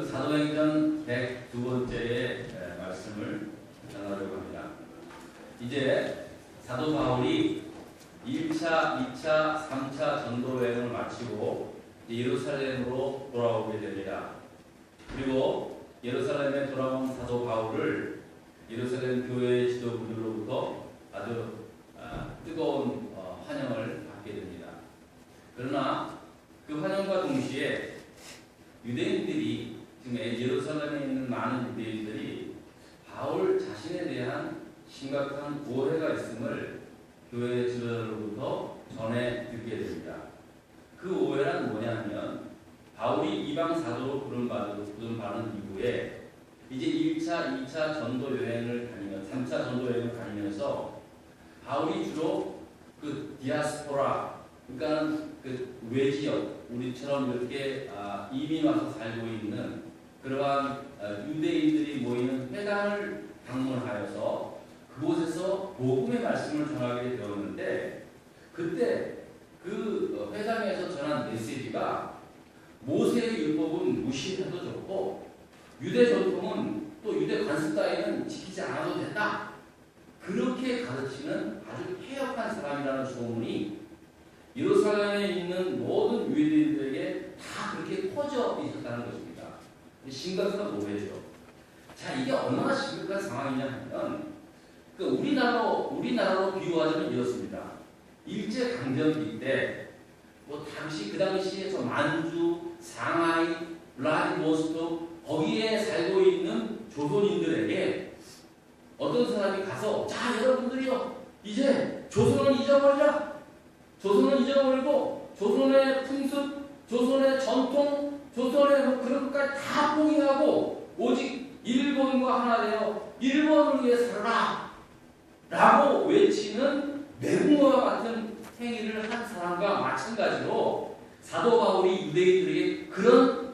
사도행전 102번째 말씀을 전하려고 합니다. 이제 사도 바울이 1차, 2차, 3차 전도 여행을 마치고 예루살렘으로 돌아오게 됩니다. 그리고 예루살렘에 돌아온 사도 바울을 예루살렘 교회 지도부들로부터 아주 뜨거운 환영을 받게 됩니다. 그러나 그 환영과 동시에 유대인들이 지금 예루살렘에 있는 많은 유대인들이 바울 자신에 대한 심각한 오해가 있음을 교회 지도자로부터 전해 듣게 됩니다. 그 오해란 뭐냐면 바울이 이방 사도로 부름받은 이후에 이제 1차, 2차 전도 여행을 다니면서 3차 전도 여행을 다니면서 바울이 주로 그 디아스포라, 그러니까 그 외지역, 우리처럼 이렇게 이민 와서 살고 있는 그러한 유대인들이 모이는 회당을 방문하여서 그곳에서 복음의 말씀을 전하게 되었는데, 그때 그 회당에서 전한 메시지가 모세의 율법은 무시해도 좋고 유대 전통은 또 유대 관습 따위는 지키지 않아도 된다, 그렇게 가르치는 아주 폐역한 사람이라는 소문이 예루살렘에 있는 모든 유대인들에게 다 그렇게 퍼져 있었다는 것입니다. 심각한 오해죠. 자, 이게 얼마나 심각한 상황이냐 하면 우리나라로 비유하자면 이렇습니다. 일제 강점기 때 당시 그 당시에 저 만주, 상하이, 블라디보스토크 거기에 살고 있는 조선인들에게 어떤 사람이 가서, 자, 여러분들이요, 이제 조선을 잊어버리라. 조선을 잊어버리고 조선의 풍습, 조선의 전통, 조선의 그런 것까지 다 포기하고 오직 일본과 하나 되어 일본을 위해 살아라 라고 외치는 매국노와 같은 행위를 한 사람과 마찬가지로 사도 바울이 유대인들에게 그런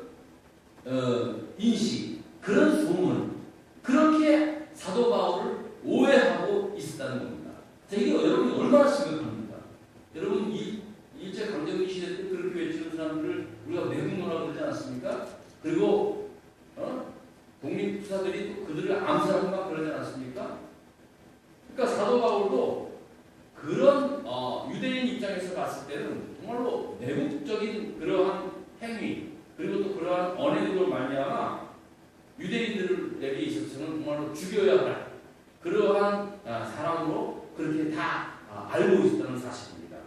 인식, 그런 소문, 그렇게 사도 바울을 오해하고 있었다는 겁니다. 자, 이게 여러분이 얼마나 심각합니까? 여러분, 일제 강점기 시대 때 그렇게 외치는 사람들을 우리가 매국노라고 그러지 않았습니까? 그리고 독립투사들이 또 그들을 암살하고 막 그러지 않았습니까? 그러니까 사도 바울도 그런 유대인 입장에서 봤을 때는 정말로 매국적인 그러한 행위, 그리고 또 그러한 언행으로 말미암아 유대인들에게 있어서는 정말로 죽여야 할 그러한 사람으로 그렇게 다 알고 있었다는 사실입니다.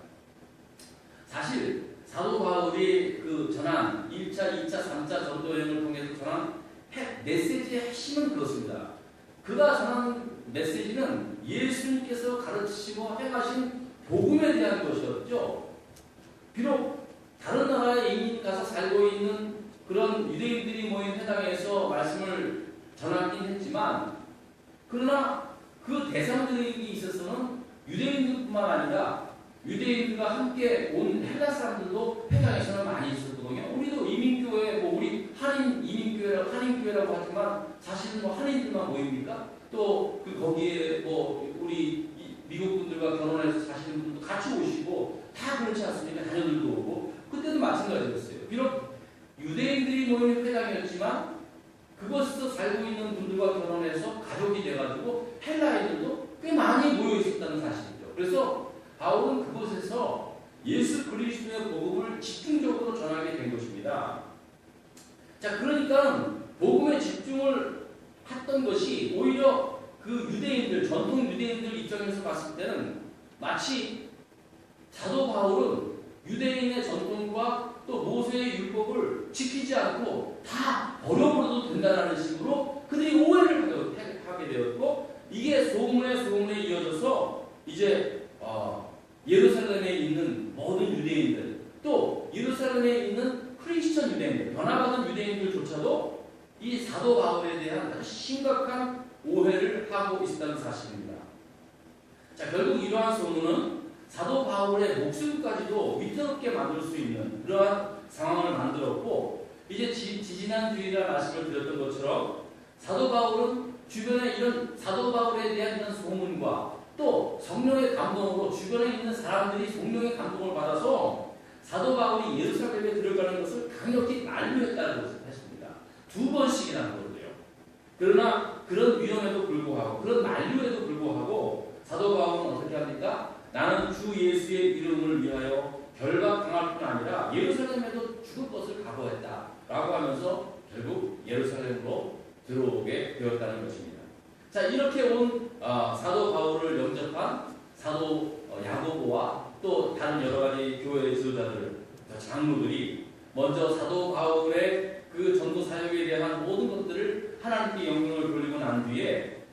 사실 사도 바울이 전한 1차, 2차, 3차 전도 여행을 통해서 전한 메시지의 핵심은 그렇습니다. 그가 전한 메시지는 예수님께서 가르치시고 행하신 복음에 대한 것이었죠. 비록 다른 나라에 이민 가서 살고 있는 그런 유대인들이 모인 회당에서 말씀을 전하긴 했지만, 그러나 그 대상들에게 있어서는 유대인들뿐만 아니라 유대인들과 함께 온 헬라 사람들도 회당에서는 많이 있었거든요. 우리도 이민교회, 우리 한인 이민교회라고 하지만 사실은 한인들만 모입니까? 또 거기에 우리 미국 분들과 결혼해서 사시는 분들도 같이 오시고 다 그렇지 않습니까? 자녀들도 오고. 그때도 마찬가지였어요. 비록 유대인들이 모이는 회당이었지만 그곳에서 살고 있는 분들과 결혼해서 가족이 돼가지고 헬라인들도 꽤 많이 모여 있었다는 사실이죠. 그래서 바울은 그곳에서 예수 그리스도의 복음을 집중적으로 전하게 된 것입니다. 자, 그러니까 복음에 집중을 했던 것이 오히려 그 유대인들, 전통 유대인들 입장에서 봤을 때는 마치 사도 바울은 유대인의 전통과 또 모세의 율법을 지키지 않고 다 버려버려도 된다는 식으로 그들이 오해를 하게 되었고, 이게 소문에 이어져서 이제 예루살렘에 있는 모든 유대인들, 또 예루살렘에 있는 크리스천 유대인들, 변화받은 유대인들조차도 이 사도 바울에 대한 아주 심각한 오해를 하고 있다는 사실입니다. 자, 결국 이러한 소문은 사도 바울의 목숨까지도 위태롭게 만들 수 있는 그러한 상황을 만들었고, 이제 지지난 주일에 말씀을 드렸던 것처럼 사도 바울은 주변에 이런 사도 바울에 대한 이런 소문과 또 성령의 감동으로 주변에 있는 사람들이 성령의 감동을 받아서 사도 바울이 예루살렘에 들어가는 것을 강력히 만류했다는 것을 했습니다. 2번씩이나 하거든요. 그러나 그런 위험에도 불구하고 그런 만류에도 불구하고 사도 바울은 어떻게 합니까? 나는 주 예수의 이름을 위하여 결박당할 뿐 아니라 예루살렘에도 죽을 것을 각오했다 라고 하면서 결국 예루살렘으로 들어오게 되었다는 것입니다. 자, 이렇게 온 사도 바울을 영접한 사도 야고보와 또 다른 여러 가지 교회 지도자들, 장로들이 먼저 사도 바울의 그 전도 사역에 대한 모든 것들을 하나님께 영광을 돌리고 난 뒤에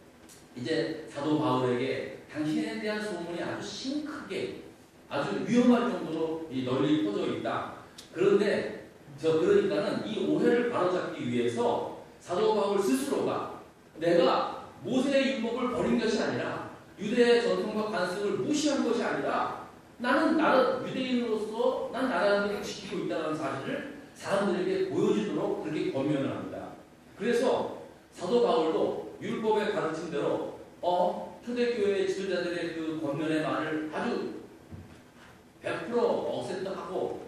이제 사도 바울에게 당신에 대한 소문이 아주 심크게 아주 위험할 정도로 널리 퍼져 있다. 그런데 그러니까는 이 오해를 바로잡기 위해서 사도 바울 스스로가 내가 모세의 율법을 버린 것이 아니라 유대의 전통과 관습을 무시한 것이 아니라 나는 유대인으로서 난 나라를 지키고 있다는 사실을 사람들에게 보여주도록 그렇게 권면을 합니다. 그래서 사도 바울도 율법에 가르친 대로 초대교회 지도자들의 그 권면의 말을 아주 100% 억셉트하고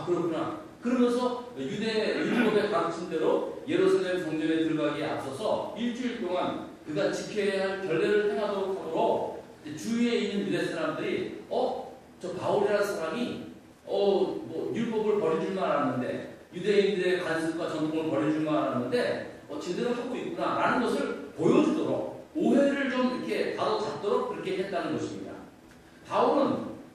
그렇구나. 그러면서 유대 율법에 가르친 대로 예루살렘 성전에 들어가기에 앞서서 일주일 동안 그가 지켜야 할 결례를 행하도록 하도록 주위에 있는 유대 사람들이 저 바울이라는 사람이 뭐 율법을 버린 줄만 알았는데 유대인들의 관습과 전통을 버린 줄만 알았는데 제대로 하고 있구나라는 것을 보여주도록 오해를 좀 이렇게 바로잡도록 그렇게 했다는 것입니다.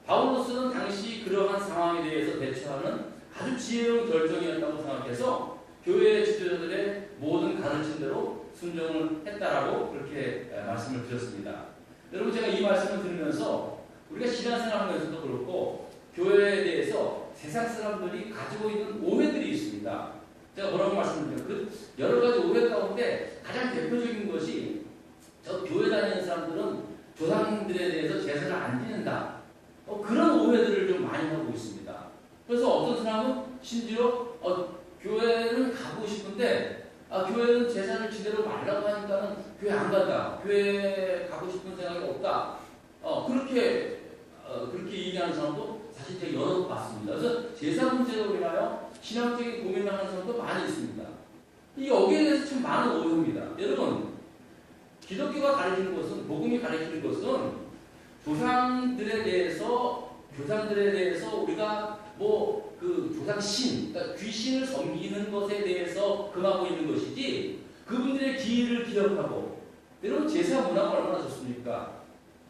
바울로서는 당시 그러한 상황에 대해서 대처하는 아주 지혜로운 결정이었다고 생각해서 교회 지도자들의 모든 가르침대로 순종을 했다라고 그렇게 말씀을 드렸습니다. 여러분, 제가 이 말씀을 들으면서 우리가 신앙생활하면서도 그렇고 교회에 대해서 세상 사람들이 가지고 있는 오해들이 있습니다. 제가 뭐라고 말씀드려요? 그 여러 가지 오해 가운데 가장 대표적인 것이 저 교회 다니는 사람들은 조상들에 대해서 제사를 안 지낸다. 그런 오해들을 좀 많이 하고 있습니다. 그래서 어떤 사람은 심지어 교회는 가고 싶은데 교회는 제사를 지내러 말라고 하니까는 교회 안 간다. 교회 가고 싶은 생각이 없다. 그렇게 얘기하는 사람도 사실 제가 여러 번 봤습니다. 그래서 제사 문제로 인하여 신앙적인 고민을 하는 사람도 많이 있습니다. 여기에 대해서 참 많은 오해입니다. 여러분, 기독교가 가르치는 것은, 복음이 가르치는 것은 조상들에 대해서 우리가 그 조상신, 그러니까 귀신을 섬기는 것에 대해서 금하고 있는 것이지 그분들의 기일을 기억하고, 여러분 제사 문화가 얼마나 좋습니까?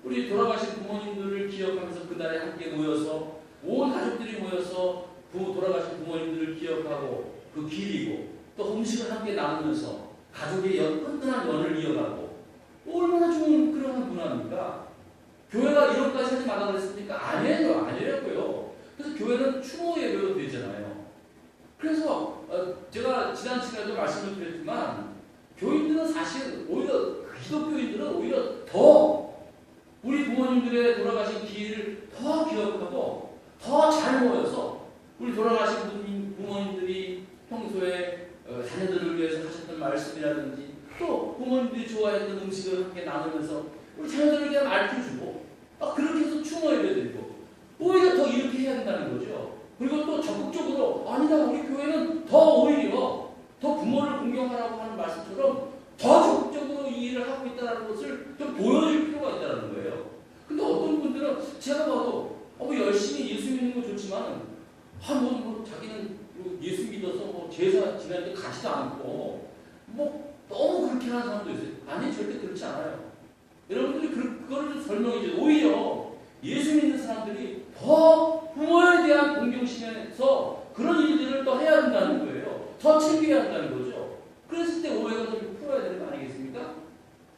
우리 돌아가신 부모님들을 기억하면서 그날에 함께 모여서 온 가족들이 모여서 돌아가신 부모님들을 기억하고 그 기리고 또 음식을 함께 나누면서 가족의 끈끈한 연을 이어가고 얼마나 좋은 그런 문화입니까? 교회가 이런 것까지 하지 말라고 그랬습니까? 아니었고요. 그래서 교회는 추모 예배로 되잖아요. 그래서 제가 지난 시간에도 말씀을 드렸지만 교인들은 사실 오히려 기독교인들은 오히려 더 우리 부모님들의 돌아가신 기일을 더 기억하고 더 잘 모여서 우리 돌아가신 부모님들이 평소에 자녀들을 위해서 하셨던 말씀이라든지 또 부모님들이 좋아했던 음식을 함께 나누면서 우리 자녀들에게 알려주고 그렇게 해서 추모 예배드리고 오히려 더 이렇게 해야 된다는 거죠. 그리고 또 적극적으로 아니다, 우리 교회는 더 오히려 더 부모를 공경하라고 하는 말씀처럼 더 적극적으로 이 일을 하고 있다는 것을 좀 보여줄 필요가 있다는 거예요. 근데 어떤 분들은 제가 봐도 열심히 예수 믿는 거 좋지만 자기는 예수 믿어서 제사 지낼 때 가지도 않고 너무 그렇게 하는 사람도 있어요. 아니, 절대 그렇지 않아요. 여러분들이 그거를 좀 설명해 주세요. 오히려 예수 믿는 사람들이 더 부모에 대한 공경심에서 그런 일들을 더 해야 된다는 거예요. 더 챙겨야 한다는 거죠. 그랬을 때 오해가 좀 풀어야 되는 거 아니겠습니까?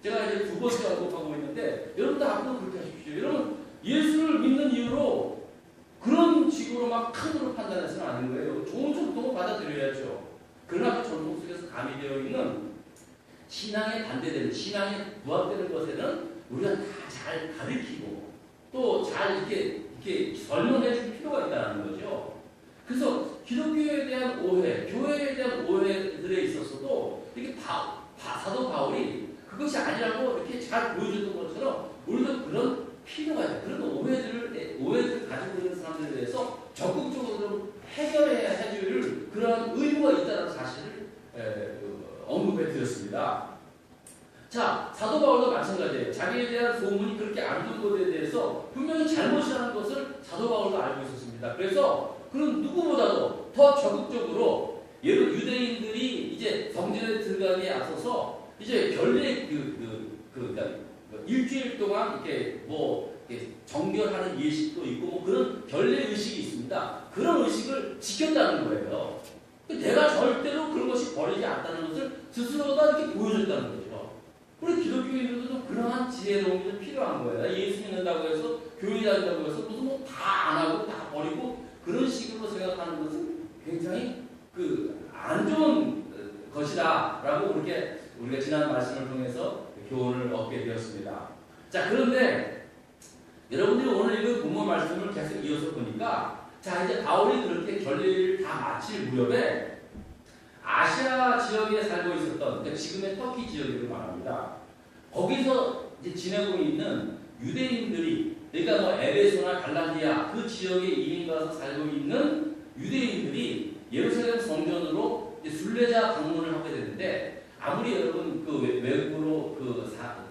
제가 이제 2번째 언급하고 있는데 여러분들 앞으로 그렇게 하십시오. 여러분, 예수를 믿는 이유로 그런 식으로 막 칸으로 판단해서는 아닌 거예요. 좋은 전통을 받아들여야죠. 그러나 그 전통 속에서 가미되어 있는 신앙에 반대되는, 신앙에 부합되는 것에는 우리가 다 잘 가르치고 또 잘 이렇게 설명해 줄 필요가 있다는 거죠. 그래서 기독교에 대한 오해, 교회에 대한 오해들에 있어서도 이렇게 사도 바울이 그것이 아니라고 이렇게 잘 보여줬던 것처럼 우리도 그런 필요가 있다. 그런 오해를 가지고 있는 사람들에 대해서 적극적으로 좀 해결해야 해줄 그런 의무가 있다는 사실을 자, 사도 바울도 마찬가지예요. 자기에 대한 소문이 그렇게 안 좋은 것에 대해서 분명히 잘못이라는 것을 사도 바울도 알고 있었습니다. 그래서 그는 누구보다도 더 적극적으로 유대인들이 이제 성전에 들어가기에 앞서서 이제 결례 그러니까 일주일 동안 이렇게 이렇게 정결하는 예식도 있고 그런 결례 의식이 있습니다. 그런 의식을 지켰다는 거예요. 내가 절대로 그런 것이 버리지 않다는 것을 스스로가 이렇게 보여줬다는 거죠. 우리 기독교인들도 그러한 지혜로운 게 필요한 거예요. 예수 믿는다고 해서 교회 다닌다고 해서 무슨 다 안 하고 다 버리고 그런 식으로 생각하는 것은 굉장히 안 좋은 것이다라고 그렇게 우리가 지난 말씀을 통해서 교훈을 얻게 되었습니다. 자, 그런데 여러분들이 오늘 읽은 본문 말씀을 계속 이어서 보니까 자, 이제 바울이 그렇게 결례를 다 마칠 무렵에 아시아 지역에 살고 있었던, 그러니까 지금의 터키 지역을 말합니다. 거기서 이제 지내고 있는 유대인들이, 그러니까 에베소나 갈라디아 그 지역에 이민 가서 살고 있는 유대인들이 예루살렘 성전으로 이제 순례자 방문을 하게 되는데, 아무리 여러분 외국으로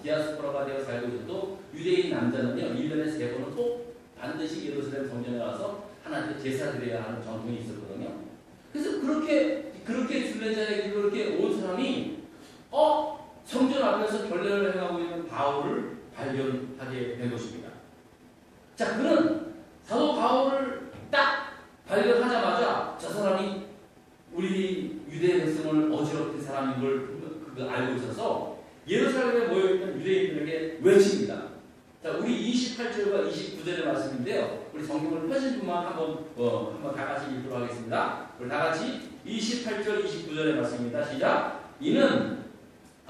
디아스포라가 되어 살고 있어도 유대인 남자는요 1년에 3번은 꼭 반드시 예루살렘 성전에 가서 하나님께 제사 드려야 하는 전통이 있었거든요. 그래서 그렇게 순례자에게 그렇게 온 사람이 성전 앞에서 결례를 행하고 있는 바울을 발견하게 된 것입니다. 자, 그는 사도 바울을 딱 발견하자마자 저 사람이 우리 유대 백성을 어지럽힌 사람인 걸 알고 있어서 예루살렘에 모여있는 유대인들에게 외칩니다. 자, 우리 28절과 29절의 말씀인데요. 우리 성경을 펴신 분만 한번 다 같이 읽도록 하겠습니다. 우리 다 같이 28절, 29절의 말씀입니다. 시작! 이는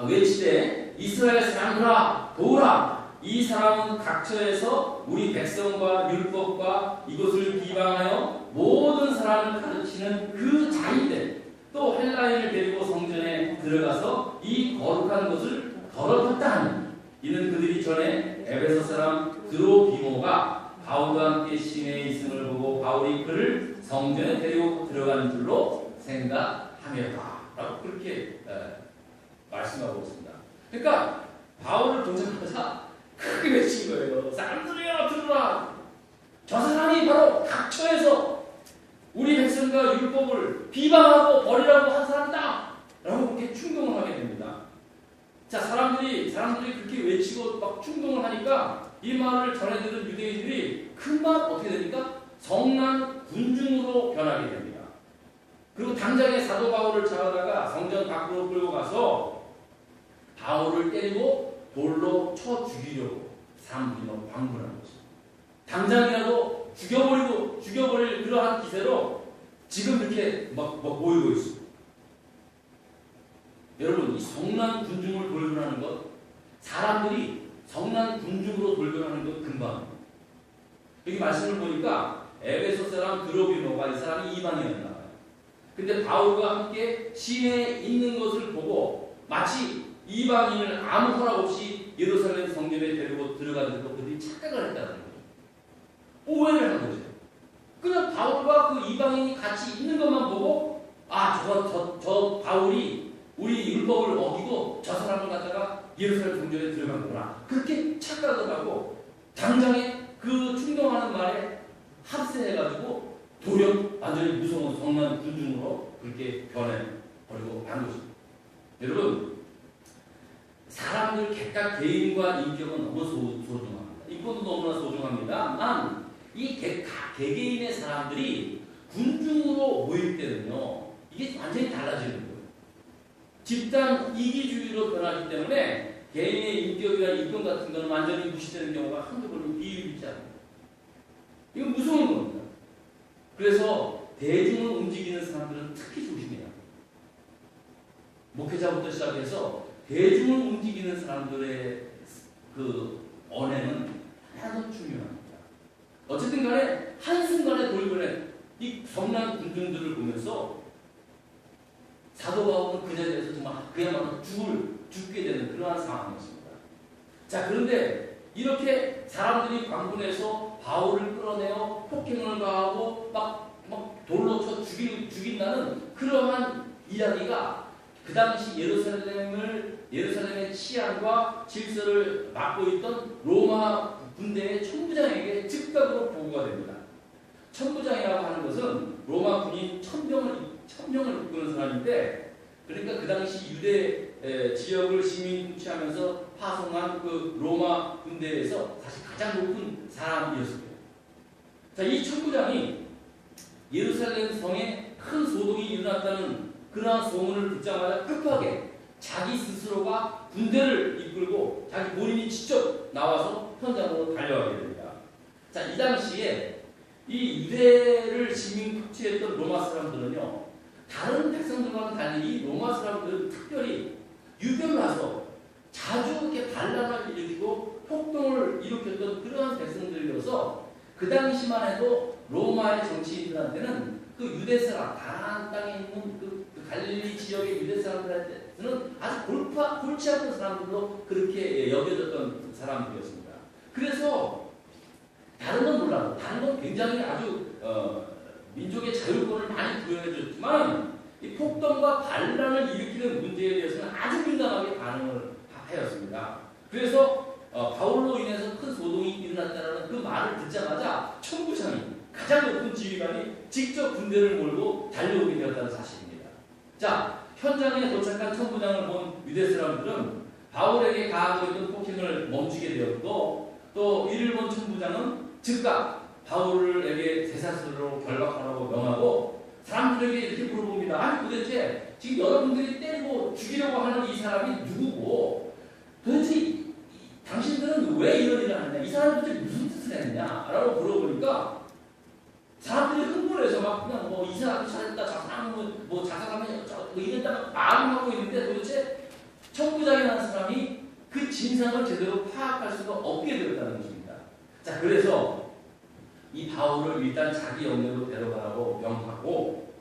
외치되 이스라엘 사람들아 도우라! 이 사람은 각처에서 우리 백성과 율법과 이것을 비방하여 모든 사람을 가르치는 그 자인데 또 헬라인을 데리고 성전에 들어가서 이 거룩한 것을 더럽혔다 하니 이는 그들이 전에 에베소 사람 드로비모가 바울과 함께 시내에 있음을 보고 바울이 그를 성전에 데리고 들어가는 줄로 생각하였다 라고 그렇게 말씀하고 있습니다. 그러니까 바울을 보자마자 크게 외친 거예요. 사람들이여 들으라. 저 사람이 바로 각처에서 우리 백성과 율법을 비방하고 버리라고 한 사람이다 라고 그렇게 충동을 하게 됩니다. 자, 사람들이 그렇게 외치고 막 충동을 하니까 이 말을 전해 들은 유대인들이 금방 어떻게 됩니까? 성난 군중으로 변하게 됩니다. 그리고 당장에 사도 바울을 잡아다가 성전 밖으로 끌고 가서 바울을 때리고 돌로 쳐 죽이려고 사람들이 너무 방문하는 것입니다. 당장이라도 죽여버릴 그러한 기세로 지금 이렇게 막 모이고 있습니다. 여러분, 이 성난 군중을 돌변하는 것, 사람들이 성난 군중으로 돌변하는 것 금방. 여기 말씀을 보니까 에베소 사람 드로비모가 이 사람이 이방인이었나 봐요. 근데 바울과 함께 시내에 있는 것을 보고 마치 이방인을 아무 허락 없이 예루살렘 성전에 데리고 들어가는 것들이 착각을 했다는 거죠. 오해를 한 거죠. 그냥 바울과 그 이방인이 같이 있는 것만 보고 저 바울이 우리 율법을 어기고 저 사람을 갖다가 예루살렘 성전에 들어간구나. 그렇게 착각을 하고 당장에 그 충동하는 말에 합세해가지고 도리어 완전히 무서운 성난 군중으로 그렇게 변해버리고 만 것입니다. 여러분, 사람들 각각 개인과 인격은 너무 소중합니다. 인권도 너무나 소중합니다만 이 개개인의 사람들이 군중으로 모일 때는요 이게 완전히 달라지는 거예요. 집단 이기주의로 변하기 때문에 개인의 인격이나 인권 같은 거는 완전히 무시되는 경우가 한두 번은 비일비재하지 않아요. 이건 무서운 겁니다. 그래서 대중을 움직이는 사람들은 특히 조심해야 합니다. 목회자부터 시작해서 대중을 움직이는 사람들의 그 언행은 하나도 중요합니다. 어쨌든 간에 한순간에 돌변해 이 성난 군중들을 보면서 사도 바울은 그 자리에서 정말 그야말로 죽게 되는 그러한 상황이었습니다. 자, 그런데 이렇게 사람들이 광분해서 바울을 끌어내어 폭행을 가하고 막 돌로 쳐 죽인다는 그러한 이야기가 그 당시 예루살렘을 예루살렘의 치안과 질서를 맡고 있던 로마 군대의 천부장에게 즉각으로 보고가 됩니다. 천부장이라고 하는 것은 로마 군인 1000명을 이끄는 사람인데, 그러니까 그 당시 유대 지역을 시민 통치하면서 파송한 그 로마 군대에서 사실 가장 높은 사람이었습니다. 자, 이 천부장이 예루살렘 성에 큰 소동이 일어났다는 그러한 소문을 듣자마자 급하게 자기 스스로가 군대를 이끌고 자기 본인이 직접 나와서 현장으로 달려가게 됩니다. 자, 이 당시에 이 유대를 시민 통치했던 로마 사람들은요, 다른 백성들과는 달리 이 로마 사람들은 특별히 유별나서 자주 이렇게 반란을 일으키고 폭동을 일으켰던 그러한 백성들이어서 그 당시만 해도 로마의 정치인들한테는 그 유대 사람, 가나안 땅에 있는 그 갈릴리 지역의 유대 사람들한테는 아주 골치 아픈 사람들로 그렇게 여겨졌던 사람들이었습니다. 그래서 다른 건 몰라도, 다른 건 굉장히 아주 민족의 자율권을 많이 부여해줬지만 이 폭동과 반란을 일으키는 문제에 대해서는 아주 민감하게 반응을 하였습니다. 그래서 바울로 인해서 큰 소동이 일어났다는 그 말을 듣자마자 천부장이, 가장 높은 지휘관이 직접 군대를 몰고 달려오게 되었다는 사실입니다. 자, 현장에 도착한 천부장을 본 유대 사람들은 바울에게 가하고 있던 폭행을 멈추게 되었고, 또 이를 본 천부장은 즉각 바울에게 대사스로 결박하라고 명하고 사람들에게 이렇게 물어봅니다. 아니, 도대체 지금 여러분들이 때리고 죽이려고 하는 이 사람이 누구고, 도대체 당신들은 왜 이런 일을 하느냐, 이 사람이 도대체 무슨 뜻을 했느냐 라고 물어보니까 사람들이 흥분해서 막 그냥 뭐 이 사람이 잘했다, 저 사람은 뭐 자살하면 뭐 이랬다가 말하고 있는데, 도대체 천부장이라는 사람이 그 진상을 제대로 파악할 수가 없게 되었다는 것입니다. 자, 그래서 이 바울을 일단 자기 영내로 데려가라고 명하고,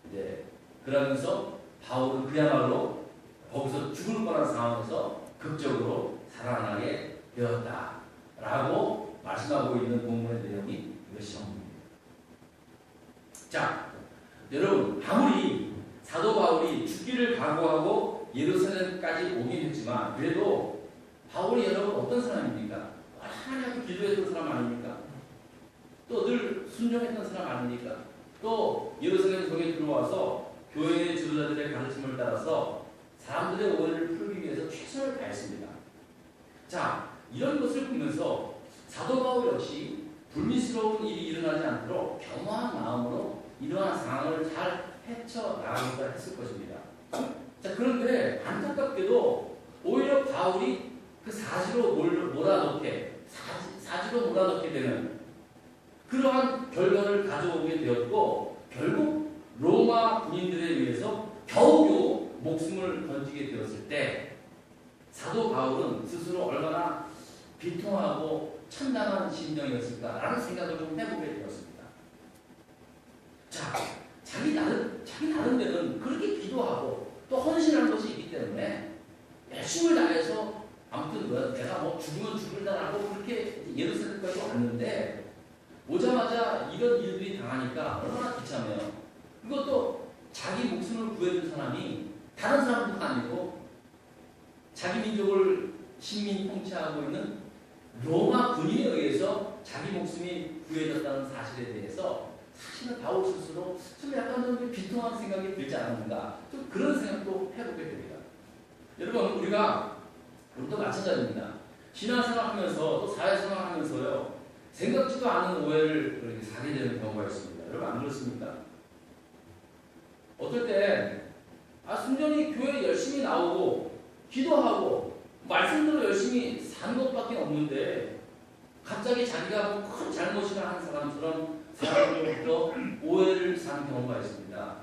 이제 그러면서 바울은 그야말로 거기서 죽을 뻔한 상황에서 극적으로 살아나게 되었다라고 말씀하고 있는 본문의 내용이 이것입니다. 자, 여러분, 아무리 사도 바울이 죽기를 각오하고 예루살렘까지 오긴 했지만 그래도 바울이 여러분 어떤 사람입니까? 하나님께 기도했던 사람 아닙니까? 또 늘 순종했던 사람 아닙니까? 또 예루살렘 성에 들어와서 교회의 지도자들의 가르침을 따라서 사람들의 오해를 풀기 위해서 최선을 다했습니다. 자, 이런 것을 보면서 사도 바울 역시 불미스러운 일이 일어나지 않도록 겸허한 마음으로 이러한 상황을 잘 헤쳐나가고자 했을 것입니다. 자, 그런데 안타깝게도 오히려 바울이 그 사지로 몰아넣게 되는 그러한 결과를 가져오게 되었고, 결국 로마 군인들에 의해서 겨우겨우 목숨을 건지게 되었을 때 사도 바울은 스스로 얼마나 비통하고 참담한 심정이었을까라는 생각을 좀 해보게 되었습니다. 자, 자기 나름대로는 그렇게 기도하고 또 헌신한 것이 있기 때문에 열심을 다해서 아무튼 내가 뭐 죽으면 죽을다라고 그렇게 예루살렘까지 왔는데, 오자마자 이런 일들이 당하니까 얼마나 비참해요. 그것도 자기 목숨을 구해준 사람이 다른 사람도 아니고 자기 민족을 식민 통치하고 있는 로마 군인에 의해서 자기 목숨이 구해졌다는 사실에 대해서 사실은 바울 스스로 좀 약간 좀 비통한 생각이 들지 않았는가, 좀 그런 생각도 해보게 됩니다. 여러분, 우리도 마찬가지입니다. 신앙생활 하면서 또 사회생활 하면서요, 생각지도 않은 오해를 그렇게 사게 되는 경우가 있습니다. 여러분, 안 그렇습니까? 어떨 때 순전히 교회에 열심히 나오고 기도하고 말씀대로 열심히 사는 것밖에 없는데 갑자기 자기가 뭐 큰 잘못이나 한 사람처럼 사람들로부터 오해를 사는 경우가 있습니다.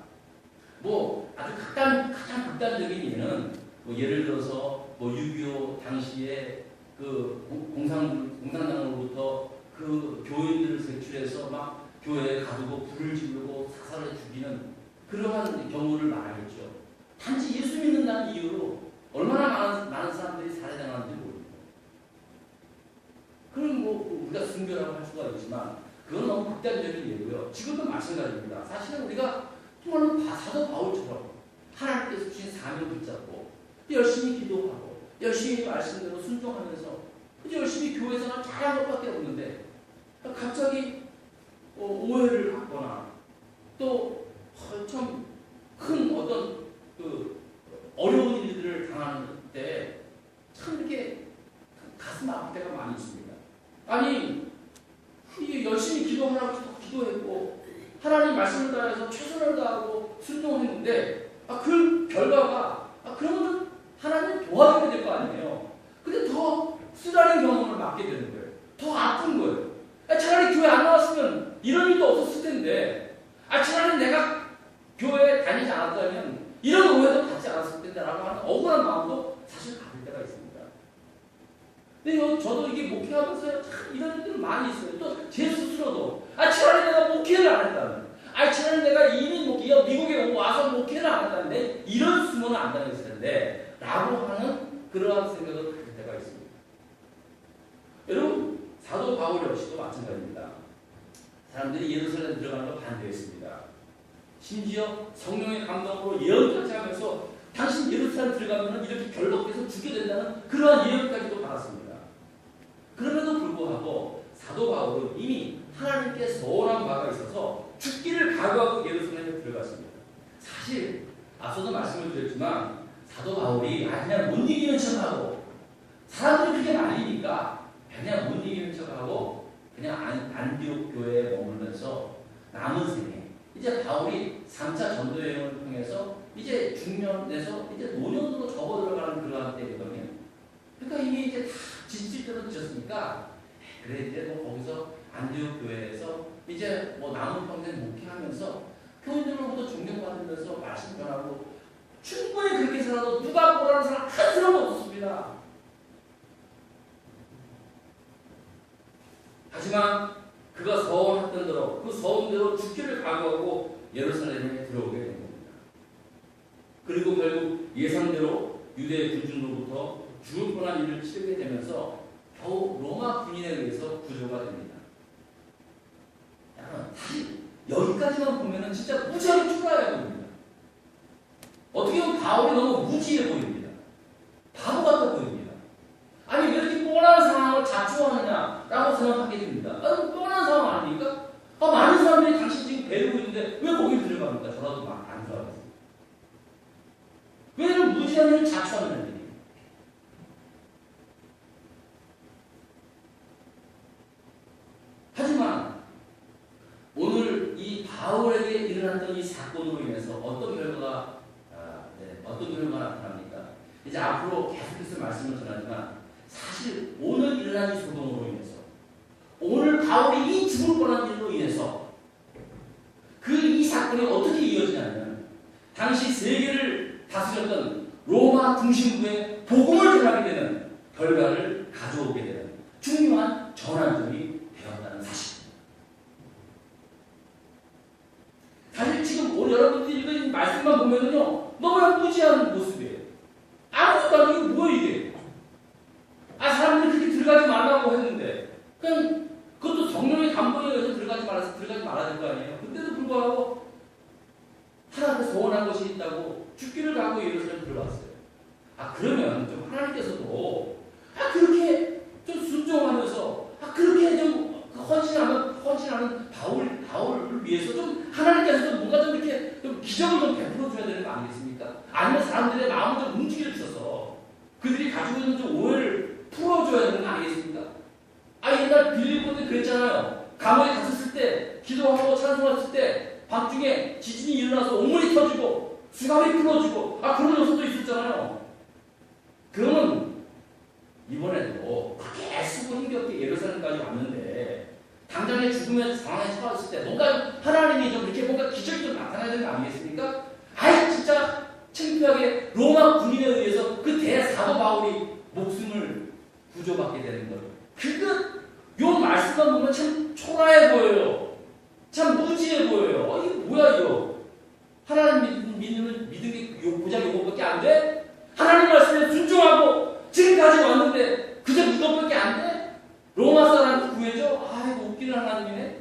뭐 아주 가장 극단적인 예는 뭐 예를 들어서 뭐 6.25 당시에 그 공산당으로부터 그 교인들을 색출해서 막 교회에 가두고 불을 지르고 사살해 죽이는 그러한 경우를 말하겠죠. 단지 예수 믿는다는 이유로 얼마나 많은 사람들이 살해당하는지 모릅니다. 그럼 뭐 우리가 순교라고 할 수가 있지만 그건 너무 극단적인 예고요. 지금도 마찬가지입니다. 사실은 우리가 정말 사도 바울처럼 하나님께서 주신 사명을 붙잡고 열심히 기도하고 열심히 말씀대로 순종하면서 열심히 교회에서는 잘한 것밖에 없는데 갑자기 오해를 받거나 또 참 큰 어떤 그 어려운 일들을 당하는 때 참 이렇게 가슴 아플 때가 많이 있습니다. 아니 이게 열심히 기도하라고 기도했고 하나님 말씀을 따라서 최선을 다하고 순종했는데 그 결과가 그러면 하나님 도와줘야 될 거 아니에요. 근데 더 쓰라린 경험을 맡게 되는 거예요. 더 아픈 거예요. 차라리 교회 안 나왔으면 이런 일도 없었을 텐데 차라리 내가 교회에 다니지 않았다면 이런 오해도 받지 않았을 텐데 라고 하는 억울한 마음도 사실 가질 때가 있습니다. 근데 저도 이게 목회하면서 참 이런 일들 많이 있어요. 또 제 스스로도 차라리 내가 목회를 안 했다면 차라리 내가 이민 목회 미국에 와서 목회를 안 했다는데 이런 수모는 안 당했을 텐데 라고 하는 그러한 생각을 가질 때가 있습니다. 여러분 사도 바울 역시도 마찬가지입니다. 사람들이 예루살렘 들어가는 걸 반대했습니다. 심지어 성령의 감동으로 예언까지 하면서 당신 예루살렘 들어가면 이렇게 결박돼서 죽게 된다는 그러한 예언까지도 받았습니다. 그럼에도 불구하고 사도 바울은 이미 하나님께 서원한 바가 있어서 죽기를 각오하고 예루살렘에 들어갔습니다. 사실 앞서도 말씀을 드렸지만 사도 바울이 그냥 못 이기는 척하고 사람들이 그렇게 말리니까 그냥 못 이기는 척하고 그냥 안디옥 교회에 머물면서 남은 생에 이제 바울이 3차 전도여행을 통해서 이제 중년에서 이제 노년으로 접어들어가는 그러한 때거든요. 그러니까 이미 이제 다 지칠 때도 늦었으니까 그래 이제 뭐 거기서 안디옥 교회에서 이제 뭐 남은 평생 목회하면서 교인들로부터 존경받으면서 말씀 전하고 충분히 그렇게 살아도 누가 보라는 사람 한 사람도 없었습니다. 하지만 그가 서원했던 대로 그 서원대로 죽기를 각오하고 예루살렘에 들어오게 된 겁니다. 그리고 결국 예상대로 유대 군중으로부터 죽을 뻔한 일을 치르게 되면서 겨우 로마 군인에 의해서 구조가 됩니다. 사실 여기까지만 보면은 진짜 무지하게 초라해 보입니다. 어떻게 보면 바울이 너무 무지해 보입니다. 바보 같아 보입니다. 아니 왜 이렇게 뻔한 상황을 자초하느냐라고 생각하게 됩니다. 뻔한 상황 아닙니까? 많은 사람들이 당신 지금 배우고 있는데 왜 거기 들어갑니까? 저라도 막 안 들어가겠어요. 왜 이런 무지한 일을 자초하느냐 얘기예요. 하지만 오늘 이 바울에게 일어났던 이 사건으로 인해서 어떤 결과가 나타납니까? 이제 앞으로 계속해서 말씀을 전하지만 사실 오늘 일어난 이 소동으로 인해서 오늘 바울이 이 죽을 뻔한 일로 인해서 이 사건이 어떻게 이어지냐면 당시 세계를 다스렸던 로마 중심부의 복음을 전하게 되는 결과를 가져오게 되는 중요한 전환점이 되었다는 사실입니다. 사실 지금 오늘 여러분들이 이거 말씀만 보면은요 너무나 무지한 모습이에요. 아무것도 아니고 뭐야 이게? 사람들이 그렇게 들어가지 말라고 했는데 그냥 그것도 성령의 감동에 의해서 들어가지 말아야 될 거 아니에요. 그때도 불구하고 하나님께 소원한 것이 있다고 죽기를 각오하고 예루살렘 들어갔어요. 그러면 좀 하나님께서도 그렇게 좀 순종하면서 그렇게 좀 헌신하는 바울을 위해서 좀 하나님께서도 뭔가 좀 이렇게 좀 기적을 좀 베풀어 줘야 되는 거 아니겠습니까? 아니면 사람들의 마음을 좀 움직여 주셔서 그들이 가지고 있는 좀 오해를 풀어줘야 되는 거 아니겠습니까? 옛날 빌립보 때 그랬잖아요. 감옥에 갇혔을 때 기도하고 찬송했을 때 밤중에 지진이 일어나서 옥문이 터지고 수갑이 풀어지고 그런 요소도 있었잖아요. 그러면 이번에도 그렇게 애쓰고 힘겹게 예루살렘까지 왔는데 당장의 죽음의 상황에 처했을 때 뭔가 하나님이 좀 이렇게 뭔가 기적이 좀 나타나야 되는 거 아니겠습니까? 진짜 창피하게 로마 군인에 의해서 그 대사도 바울이 목숨을 구조받게 되는 거예요. 요 말씀만 보면 참 초라해 보여요. 참 무지해 보여요. 이게 뭐야 이거? 하나님 믿는 게 고작 요것밖에 안 돼? 하나님 말씀에 순종하고 지금까지 왔는데 그저 이것밖에 안 돼? 로마 사람이 구해줘? 이거 웃기는 하나님이네.